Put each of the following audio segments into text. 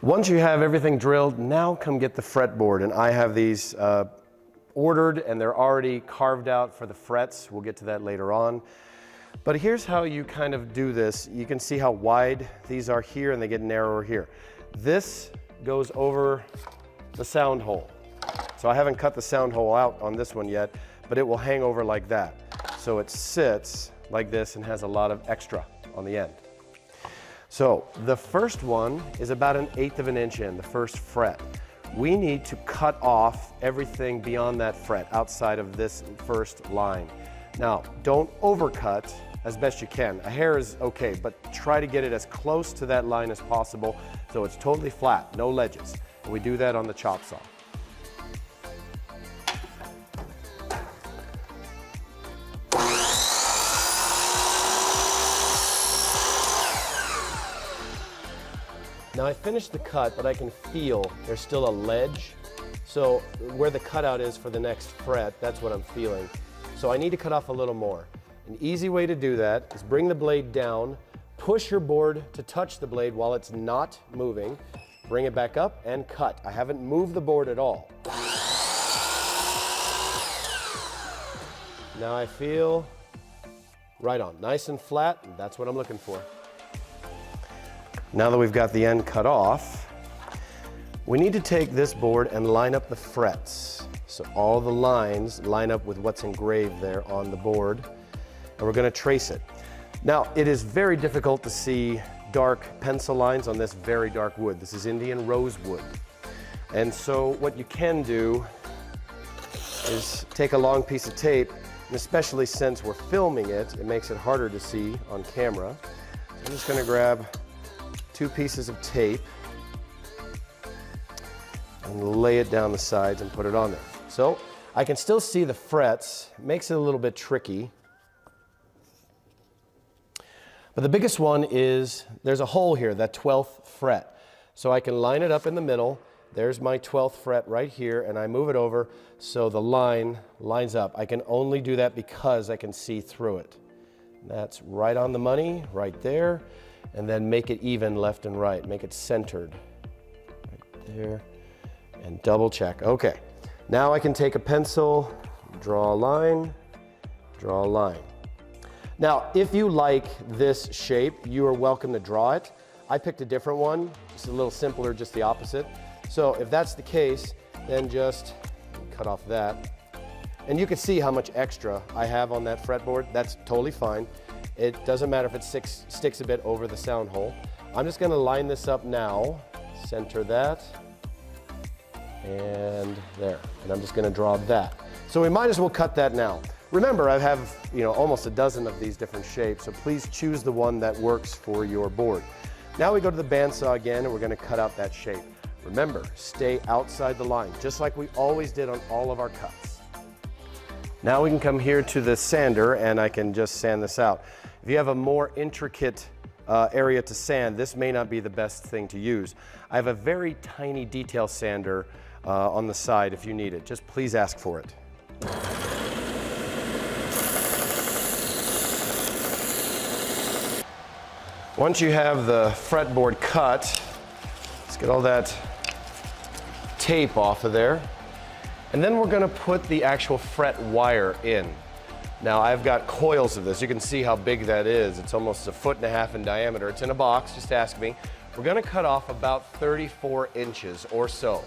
Once you have everything drilled, now come get the fretboard. And I have these ordered and they're already carved out for the frets. We'll get to that later on. But here's how you kind of do this. You can see how wide these are here and they get narrower here. This goes over the sound hole. So I haven't cut the sound hole out on this one yet, but it will hang over like that. So it sits like this and has a lot of extra on the end. So the first one is about 1/8 of an inch in, the first fret. We need to cut off everything beyond that fret, outside of this first line. Now, don't overcut as best you can. A hair is okay, but try to get it as close to that line as possible so it's totally flat, no ledges. And we do that on the chop saw. Now I finished the cut, but I can feel there's still a ledge. So where the cutout is for the next fret, that's what I'm feeling. So I need to cut off a little more. An easy way to do that is bring the blade down, push your board to touch the blade while it's not moving, bring it back up and cut. I haven't moved the board at all. Now I feel right on, nice and flat, and that's what I'm looking for. Now that we've got the end cut off, we need to take this board and line up the frets. So all the lines line up with what's engraved there on the board, and we're going to trace it. Now, it is very difficult to see dark pencil lines on this very dark wood. This is Indian rosewood. And so what you can do is take a long piece of tape, and especially since we're filming it, it makes it harder to see on camera. So I'm just going to grab 2 pieces of tape and lay it down the sides and put it on there. So I can still see the frets. It makes it a little bit tricky. But the biggest one is there's a hole here, that 12th fret. So I can line it up in the middle. There's my 12th fret right here, and I move it over so the line lines up. I can only do that because I can see through it. That's right on the money, right there. And then make it even left and right. Make it centered. Right there. And double check. Okay. Now I can take a pencil, draw a line, draw a line. Now, if you like this shape, you are welcome to draw it. I picked a different one. It's a little simpler, just the opposite. So if that's the case, then just cut off that. And you can see how much extra I have on that fretboard. That's totally fine. It doesn't matter if it sticks a bit over the sound hole. I'm just going to line this up now, center that, and there. And I'm just going to draw that. So we might as well cut that now. Remember, I have almost a dozen of these different shapes, so please choose the one that works for your board. Now we go to the bandsaw again, and we're going to cut out that shape. Remember, stay outside the line, just like we always did on all of our cuts. Now we can come here to the sander, and I can just sand this out. If you have a more intricate area to sand, this may not be the best thing to use. I have a very tiny detail sander on the side if you need it. Just please ask for it. Once you have the fretboard cut, let's get all that tape off of there. And then we're going to put the actual fret wire in. Now I've got coils of this. You can see how big that is. It's almost 1.5 feet in diameter. It's in a box, just ask me. We're going to cut off about 34 inches or so.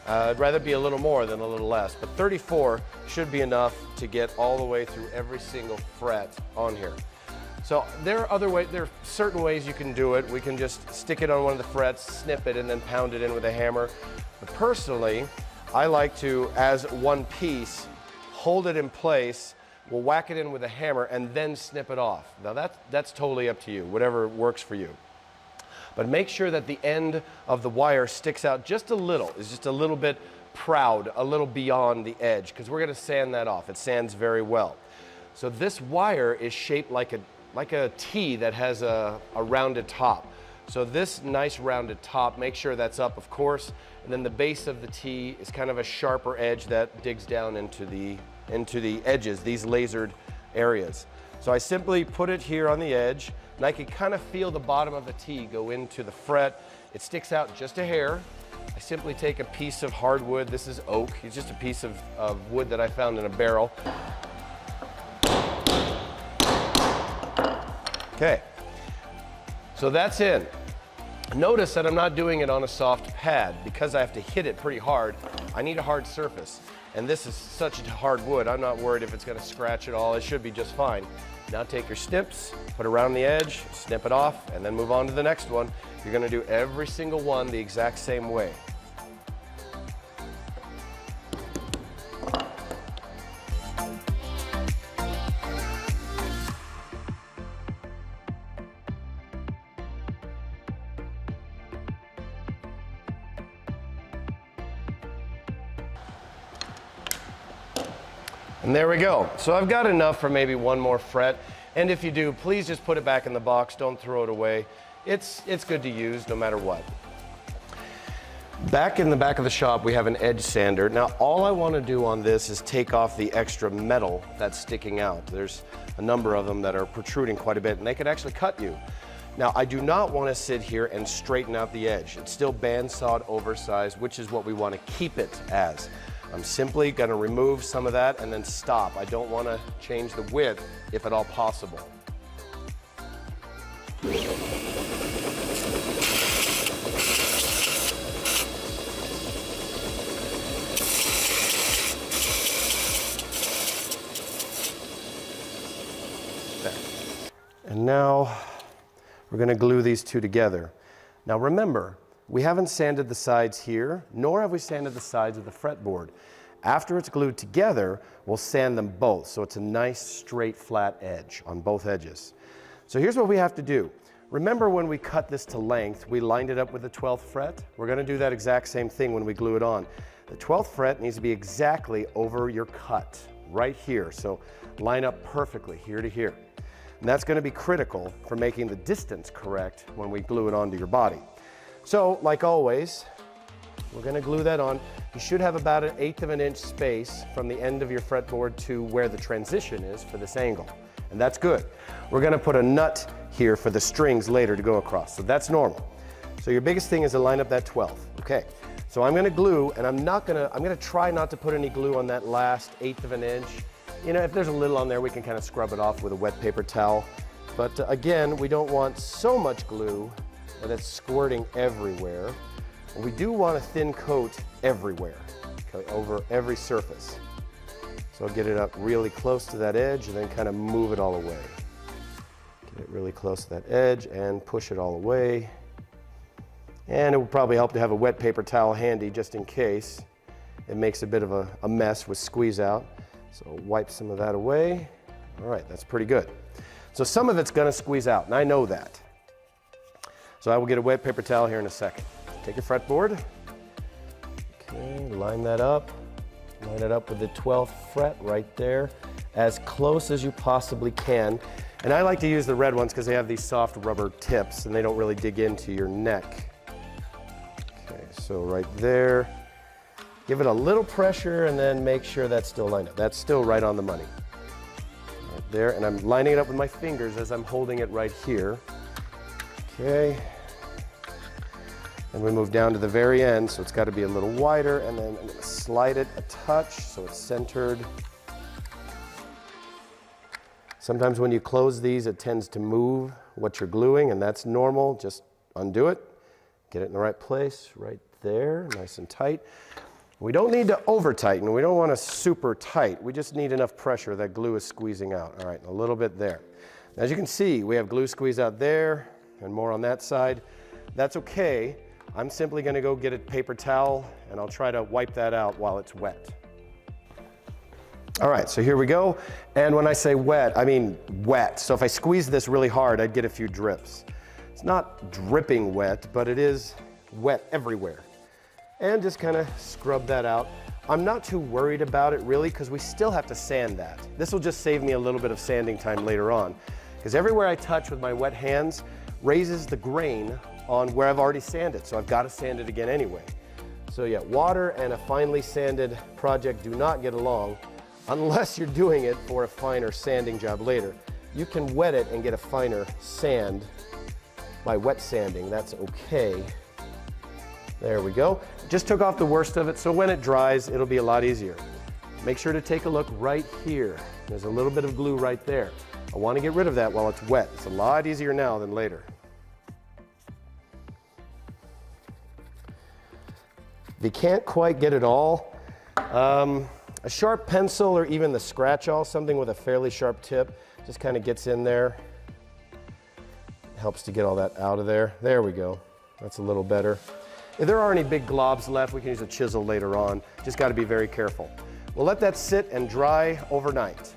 I'd rather be a little more than a little less, but 34 should be enough to get all the way through every single fret on here. So there are certain ways you can do it. We can just stick it on one of the frets, snip it, and then pound it in with a hammer. But personally, I like to, as one piece, hold it in place. We'll whack it in with a hammer and then snip it off. Now that's totally up to you, whatever works for you. But make sure that the end of the wire sticks out just a little, is just a little bit proud, a little beyond the edge, because we're going to sand that off. It sands very well. So this wire is shaped like a T that has a rounded top. So this nice rounded top, make sure that's up, of course, and then the base of the T is kind of a sharper edge that digs down into the edges, these lasered areas. So I simply put it here on the edge, and I can kind of feel the bottom of the T go into the fret it sticks out just a hair. I simply take a piece of hardwood. This is oak. It's just a piece of wood that I found in a barrel. Okay, so that's in. Notice that I'm not doing it on a soft pad because I have to hit it pretty hard. I need a hard surface. And this is such a hard wood, I'm not worried if it's gonna scratch at all. It should be just fine. Now take your snips, put it around the edge, snip it off, and then move on to the next one. You're gonna do every single one the exact same way. And there we go. So I've got enough for maybe one more fret. And if you do, please just put it back in the box. Don't throw it away. It's good to use no matter what. Back in the back of the shop, we have an edge sander. Now, all I want to do on this is take off the extra metal that's sticking out. There's a number of them that are protruding quite a bit, and they could actually cut you. Now, I do not want to sit here and straighten out the edge. It's still bandsawed oversized, which is what we want to keep it as. I'm simply going to remove some of that and then stop. I don't want to change the width if at all possible. There. And now we're going to glue these two together. Now remember, we haven't sanded the sides here, nor have we sanded the sides of the fretboard. After it's glued together, we'll sand them both, so it's a nice, straight, flat edge on both edges. So here's what we have to do. Remember when we cut this to length, we lined it up with the 12th fret? We're gonna do that exact same thing when we glue it on. The 12th fret needs to be exactly over your cut, right here. So line up perfectly, here to here. And that's gonna be critical for making the distance correct when we glue it onto your body. So, like always, we're going to glue that on. You should have about 1/8 of an inch space from the end of your fretboard to where the transition is for this angle. And that's good. We're going to put a nut here for the strings later to go across. So that's normal. So your biggest thing is to line up that 12th. Okay. So I'm going to glue, and I'm going to try not to put any glue on that last 1/8 of an inch. You know, if there's a little on there, we can kind of scrub it off with a wet paper towel. But again, we don't want so much glue that it's squirting everywhere. And we do want a thin coat everywhere, okay, over every surface. So I'll get it up really close to that edge and then kind of move it all away. Get it really close to that edge and push it all away. And it will probably help to have a wet paper towel handy just in case it makes a bit of a mess with squeeze out. So wipe some of that away. All right, that's pretty good. So some of it's gonna squeeze out, and I know that. So I will get a wet paper towel here in a second. Take your fretboard. Okay, line that up. Line it up with the 12th fret right there, as close as you possibly can. And I like to use the red ones because they have these soft rubber tips and they don't really dig into your neck. Okay, so right there. Give it a little pressure and then make sure that's still lined up. That's still right on the money. Right there, and I'm lining it up with my fingers as I'm holding it right here. Okay. And we move down to the very end, so it's got to be a little wider, and then I'm going to slide it a touch so it's centered. Sometimes when you close these, it tends to move what you're gluing, and that's normal. Just undo it, get it in the right place, right there, nice and tight. We don't need to over tighten. We don't want to super tight. We just need enough pressure that glue is squeezing out. All right, a little bit there. As you can see, we have glue squeeze out there and more on that side. That's okay. I'm simply going to go get a paper towel and I'll try to wipe that out while it's wet. All right, so here we go. And when I say wet, I mean wet. So if I squeeze this really hard, I'd get a few drips. It's not dripping wet, but it is wet everywhere. And just kind of scrub that out. I'm not too worried about it really because we still have to sand that. This will just save me a little bit of sanding time later on because everywhere I touch with my wet hands raises the grain on where I've already sanded, so I've got to sand it again anyway. So yeah, water and a finely sanded project do not get along unless you're doing it for a finer sanding job later. You can wet it and get a finer sand by wet sanding, that's okay. There we go. Just took off the worst of it, so when it dries, it'll be a lot easier. Make sure to take a look right here. There's a little bit of glue right there. I want to get rid of that while it's wet. It's a lot easier now than later. If you can't quite get it all, a sharp pencil or even the scratch-all, something with a fairly sharp tip, just kind of gets in there. Helps to get all that out of there. There we go. That's a little better. If there are any big globs left, we can use a chisel later on. Just got to be very careful. We'll let that sit and dry overnight.